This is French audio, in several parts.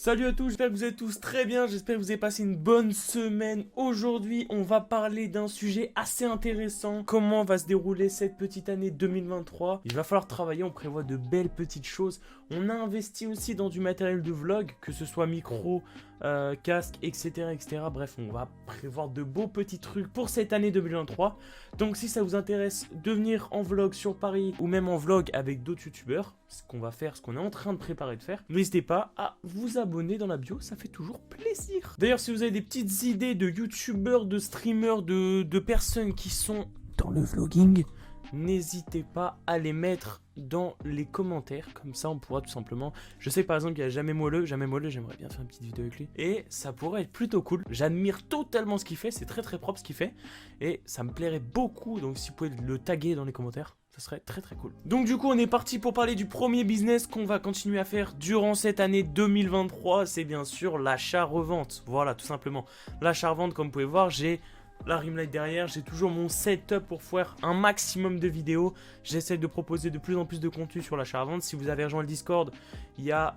Salut à tous, j'espère que vous êtes tous très bien, j'espère que vous avez passé une bonne semaine. Aujourd'hui, on va parler d'un sujet assez intéressant. Comment va se dérouler cette petite année 2023? Il va falloir travailler, on prévoit de belles petites choses. On a investi aussi dans du matériel de vlog, que ce soit micro, casque, etc., etc. Bref, on va prévoir de beaux petits trucs pour cette année 2023. Donc si ça vous intéresse de venir en vlog sur Paris ou même en vlog avec d'autres youtubeurs, ce qu'on va faire, ce qu'on est en train de préparer de faire, n'hésitez pas à vous abonner dans la bio, ça fait toujours plaisir. D'ailleurs, si vous avez des petites idées de youtubeurs, de streamers, de personnes qui sont dans le vlogging, n'hésitez pas à les mettre dans les commentaires, comme ça on pourra tout simplement... Je sais par exemple qu'il y a Jamais Moelleux, j'aimerais bien faire une petite vidéo avec lui, et ça pourrait être plutôt cool. J'admire totalement ce qu'il fait, c'est très propre ce qu'il fait, et ça me plairait beaucoup, donc si vous pouvez le taguer dans les commentaires, ça serait très cool. Donc du coup on est parti pour parler du premier business qu'on va continuer à faire durant cette année 2023, c'est bien sûr l'achat-revente. Voilà, tout simplement. L'achat-revente, comme vous pouvez voir, j'ai la rimlight derrière, j'ai toujours mon setup pour faire un maximum de vidéos. J'essaie de proposer de plus en plus de contenu sur l'achat-revente. Si vous avez rejoint le Discord, il y a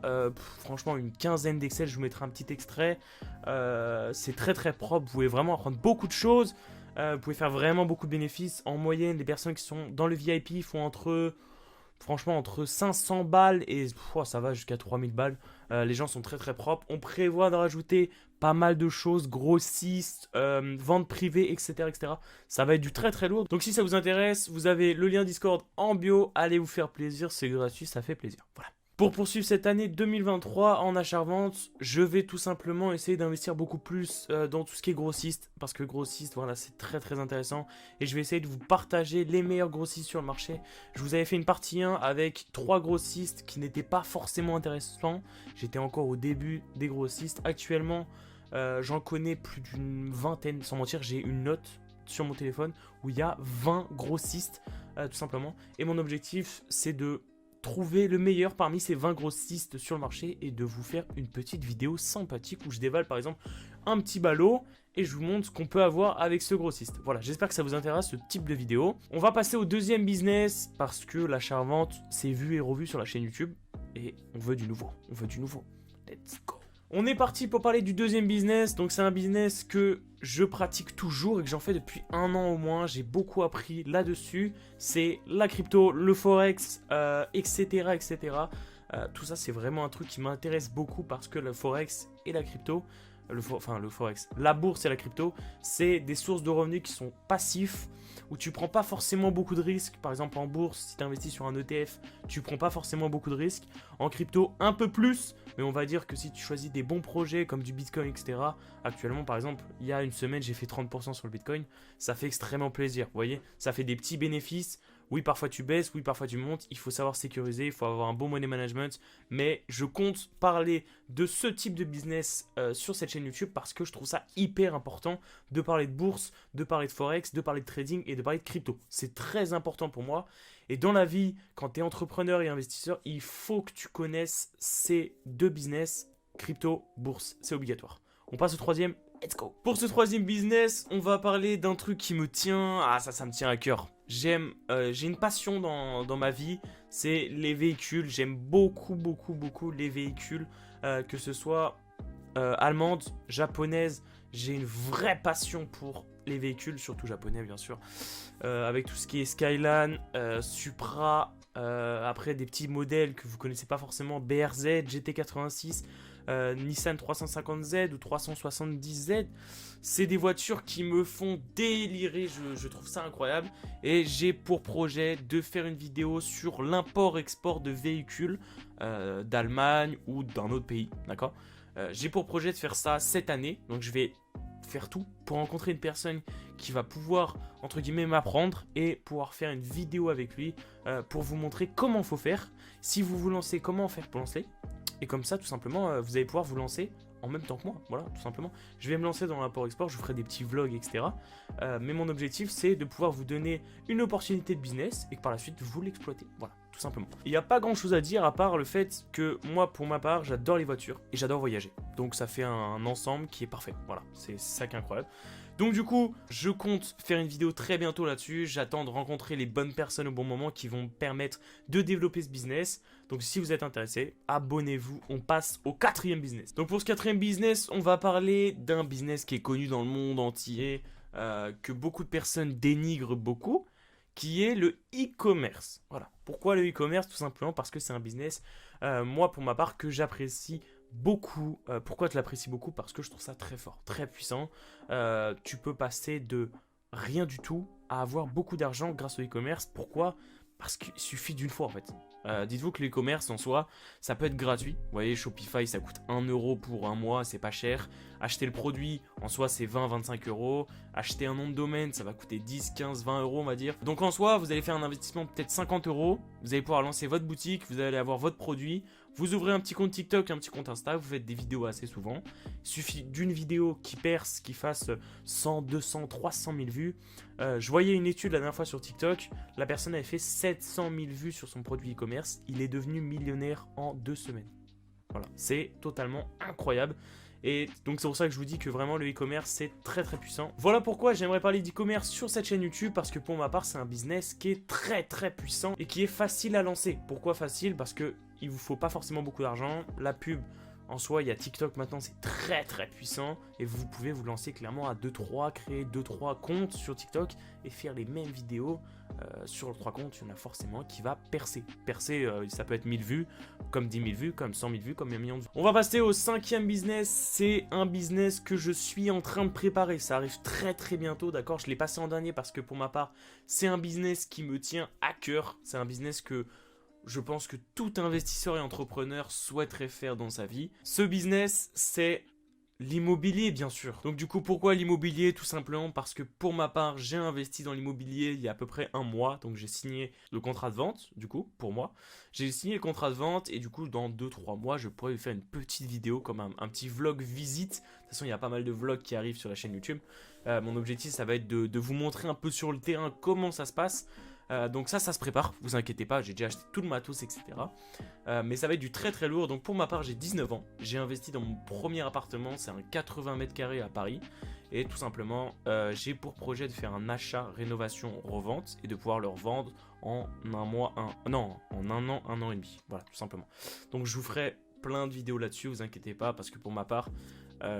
franchement une quinzaine d'Excel, je vous mettrai un petit extrait. C'est très propre, vous pouvez vraiment apprendre beaucoup de choses. Vous pouvez faire vraiment beaucoup de bénéfices. En moyenne, les personnes qui sont dans le VIP font entre 500 balles et ça va jusqu'à 3000 balles. Les gens sont très propres. On prévoit de rajouter pas mal de choses, grossistes, vente privée, etc. Ça va être du très lourd. Donc si ça vous intéresse, vous avez le lien Discord en bio. Allez vous faire plaisir, c'est gratuit, ça fait plaisir. Voilà. Pour poursuivre cette année 2023 en achat-revente, je vais tout simplement essayer d'investir beaucoup plus dans tout ce qui est grossiste. Parce que grossiste, voilà, c'est très intéressant. Et je vais essayer de vous partager les meilleurs grossistes sur le marché. Je vous avais fait une partie 1 avec 3 grossistes qui n'étaient pas forcément intéressants. J'étais encore au début des grossistes. Actuellement, j'en connais plus d'une vingtaine. Sans mentir, j'ai une note sur mon téléphone où il y a 20 grossistes, tout simplement. Et mon objectif, c'est de trouver le meilleur parmi ces 20 grossistes sur le marché et de vous faire une petite vidéo sympathique où je dévale par exemple un petit ballot et je vous montre ce qu'on peut avoir avec ce grossiste. Voilà, j'espère que ça vous intéresse ce type de vidéo. On va passer au deuxième business parce que l'achat-revente c'est vu et revu sur la chaîne YouTube et on veut du nouveau, Let's go. On est parti pour parler du deuxième business. Donc c'est un business que je pratique toujours et que j'en fais depuis 1 an au moins. J'ai beaucoup appris là-dessus. C'est la crypto, le forex, etc. Tout ça c'est vraiment un truc qui m'intéresse beaucoup parce que le forex et la crypto, le forex, la bourse et la crypto, c'est des sources de revenus qui sont passifs, où tu prends pas forcément beaucoup de risques. Par exemple en bourse, si tu investis sur un ETF, tu prends pas forcément beaucoup de risques. En crypto, un peu plus, mais on va dire que si tu choisis des bons projets comme du Bitcoin, etc. Actuellement, par exemple, il y a une semaine, j'ai fait 30% sur le Bitcoin. Ça fait extrêmement plaisir, vous voyez. Ça fait des petits bénéfices. Oui, parfois tu baisses, oui, parfois tu montes. Il faut savoir sécuriser, il faut avoir un bon money management. Mais je compte parler de ce type de business sur cette chaîne YouTube parce que je trouve ça hyper important de parler de bourse, de parler de forex, de parler de trading et de parler de crypto. C'est très important pour moi. Et dans la vie, quand tu es entrepreneur et investisseur, il faut que tu connaisses ces deux business, crypto, bourse. C'est obligatoire. On passe au troisième. Let's go. Pour ce troisième business, on va parler d'un truc qui me tient... Ah, ça me tient à cœur. J'ai une passion dans ma vie, c'est les véhicules. J'aime beaucoup les véhicules, que ce soit allemandes, japonaises. J'ai une vraie passion pour les véhicules, surtout japonais bien sûr. Avec tout ce qui est Skyline, Supra, après des petits modèles que vous connaissez pas forcément, BRZ, GT86, Nissan 350Z ou 370Z. C'est des voitures qui me font délirer, je trouve ça incroyable. Et j'ai pour projet de faire une vidéo sur l'import-export de véhicules d'Allemagne ou d'un autre pays, d'accord. J'ai pour projet de faire ça cette année, donc je vais faire tout pour rencontrer une personne qui va pouvoir, entre guillemets, m'apprendre et pouvoir faire une vidéo avec lui pour vous montrer comment faut faire. Si vous vous lancez, comment faire pour lancer. Et comme ça, tout simplement, vous allez pouvoir vous lancer en même temps que moi, voilà, tout simplement. Je vais me lancer dans l'import-export, je vous ferai des petits vlogs, etc. Mais mon objectif, c'est de pouvoir vous donner une opportunité de business et que par la suite, vous l'exploitez. Voilà, tout simplement. Il n'y a pas grand chose à dire à part le fait que moi, pour ma part, j'adore les voitures et j'adore voyager. Donc ça fait un ensemble qui est parfait. Voilà, c'est ça qui est incroyable. Donc du coup, je compte faire une vidéo très bientôt là-dessus. J'attends de rencontrer les bonnes personnes au bon moment qui vont me permettre de développer ce business. Donc si vous êtes intéressé, abonnez-vous. On passe au 4e business. Donc pour ce 4e business, on va parler d'un business qui est connu dans le monde entier, que beaucoup de personnes dénigrent beaucoup, qui est le e-commerce. Voilà. Pourquoi le e-commerce? Tout simplement parce que c'est un business, moi pour ma part, que j'apprécie beaucoup. Pourquoi je l'apprécie beaucoup? Parce que je trouve ça très fort, très puissant. Tu peux passer de rien du tout à avoir beaucoup d'argent grâce au e-commerce. Pourquoi? Parce qu'il suffit d'une fois en fait. Dites-vous que l'e-commerce en soi, ça peut être gratuit. Vous voyez, Shopify, ça coûte 1 euro pour un mois, c'est pas cher. Acheter le produit, en soi, c'est 20-25 euros. Acheter un nom de domaine, ça va coûter 10, 15, 20 euros, on va dire. Donc en soi, vous allez faire un investissement peut-être 50 euros. Vous allez pouvoir lancer votre boutique, vous allez avoir votre produit. Vous ouvrez un petit compte TikTok, un petit compte Insta, vous faites des vidéos assez souvent. Il suffit d'une vidéo qui perce, qui fasse 100, 200, 300 000 vues. Je voyais une étude la dernière fois sur TikTok, la personne avait fait 700 000 vues sur son produit e-commerce. Il est devenu millionnaire en 2 semaines. Voilà, c'est totalement incroyable. Et donc c'est pour ça que je vous dis que vraiment le e-commerce c'est très très puissant. Voilà pourquoi j'aimerais parler d'e-commerce sur cette chaîne YouTube, parce que pour ma part c'est un business qui est très très puissant et qui est facile à lancer. Pourquoi facile? Parce que il vous faut pas forcément beaucoup d'argent. La pub en soi, il y a TikTok maintenant, c'est très très puissant et vous pouvez vous lancer clairement à 2-3, créer 2-3 comptes sur TikTok et faire les mêmes vidéos. Sur les 3 comptes, il y en a forcément qui va percer. Percer, ça peut être 1000 vues, comme 10 000 vues, comme 100 000 vues, comme 1 million de vues. On va passer au 5e business. C'est un business que je suis en train de préparer. Ça arrive très très bientôt, d'accord? Je l'ai passé en dernier parce que pour ma part, c'est un business qui me tient à cœur. C'est un business que je pense que tout investisseur et entrepreneur souhaiterait faire dans sa vie. Ce business, c'est l'immobilier, bien sûr. Donc du coup, pourquoi l'immobilier? Tout simplement parce que pour ma part, j'ai investi dans l'immobilier il y a à peu près un mois. Donc j'ai signé le contrat de vente, du coup, pour moi. J'ai signé le contrat de vente et du coup, dans 2-3 mois, je pourrais faire une petite vidéo comme un petit vlog visite. De toute façon, il y a pas mal de vlogs qui arrivent sur la chaîne YouTube. Mon objectif, ça va être de vous montrer un peu sur le terrain comment ça se passe. Donc ça se prépare, vous inquiétez pas, j'ai déjà acheté tout le matos, etc. Mais ça va être du très très lourd. Donc pour ma part, j'ai 19 ans, j'ai investi dans mon premier appartement, c'est un 80 mètres carrés à Paris. Et tout simplement, j'ai pour projet de faire un achat, rénovation, revente et de pouvoir le revendre en en un an, 1 an et demi. Voilà, tout simplement. Donc je vous ferai plein de vidéos là-dessus, vous inquiétez pas, parce que pour ma part,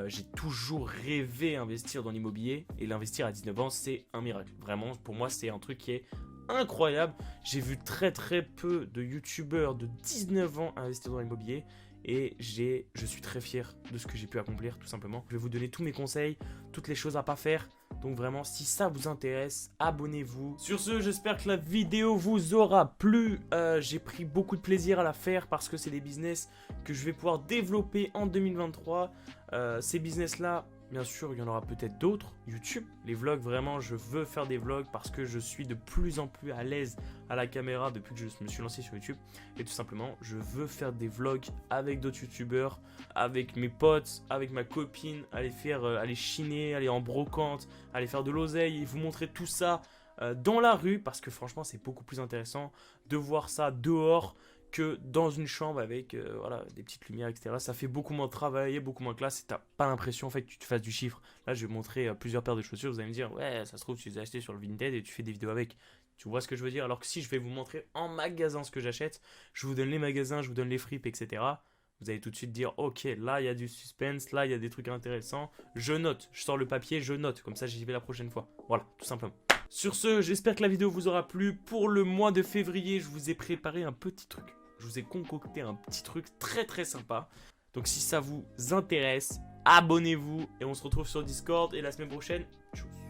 j'ai toujours rêvé investir dans l'immobilier et l'investir à 19 ans, c'est un miracle. Vraiment, pour moi, c'est un truc qui est incroyable. J'ai vu très très peu de youtubeurs de 19 ans investir dans l'immobilier et je suis très fier de ce que j'ai pu accomplir, tout simplement. Je vais vous donner tous mes conseils, toutes les choses à pas faire. Donc vraiment, si ça vous intéresse, abonnez-vous. Sur ce, j'espère que la vidéo vous aura plu. J'ai pris beaucoup de plaisir à la faire parce que c'est des business que je vais pouvoir développer en 2023. Ces business-là, bien sûr, il y en aura peut-être d'autres. YouTube, les vlogs, vraiment, je veux faire des vlogs parce que je suis de plus en plus à l'aise à la caméra depuis que je me suis lancé sur YouTube. Et tout simplement, je veux faire des vlogs avec d'autres youtubeurs, avec mes potes, avec ma copine, aller chiner, aller en brocante, aller faire de l'oseille et vous montrer tout ça dans la rue parce que franchement, c'est beaucoup plus intéressant de voir ça dehors que dans une chambre avec voilà, des petites lumières, etc. Ça fait beaucoup moins de travail, beaucoup moins classe et t'as pas l'impression en fait que tu te fasses du chiffre. Là, je vais vous montrer plusieurs paires de chaussures, vous allez me dire, ouais, ça se trouve, tu les as achetées sur le Vinted et tu fais des vidéos avec. Tu vois ce que je veux dire? Alors que si je vais vous montrer en magasin ce que j'achète, je vous donne les magasins, je vous donne les fripes, etc. Vous allez tout de suite dire, ok, là, il y a du suspense, là, il y a des trucs intéressants. Je note, je sors le papier, je note. Comme ça, j'y vais la prochaine fois. Voilà, tout simplement. Sur ce, j'espère que la vidéo vous aura plu. Pour le mois de février, je vous ai préparé un petit truc. Je vous ai concocté un petit truc très très sympa. Donc si ça vous intéresse, abonnez-vous et on se retrouve sur Discord et la semaine prochaine, tchuss.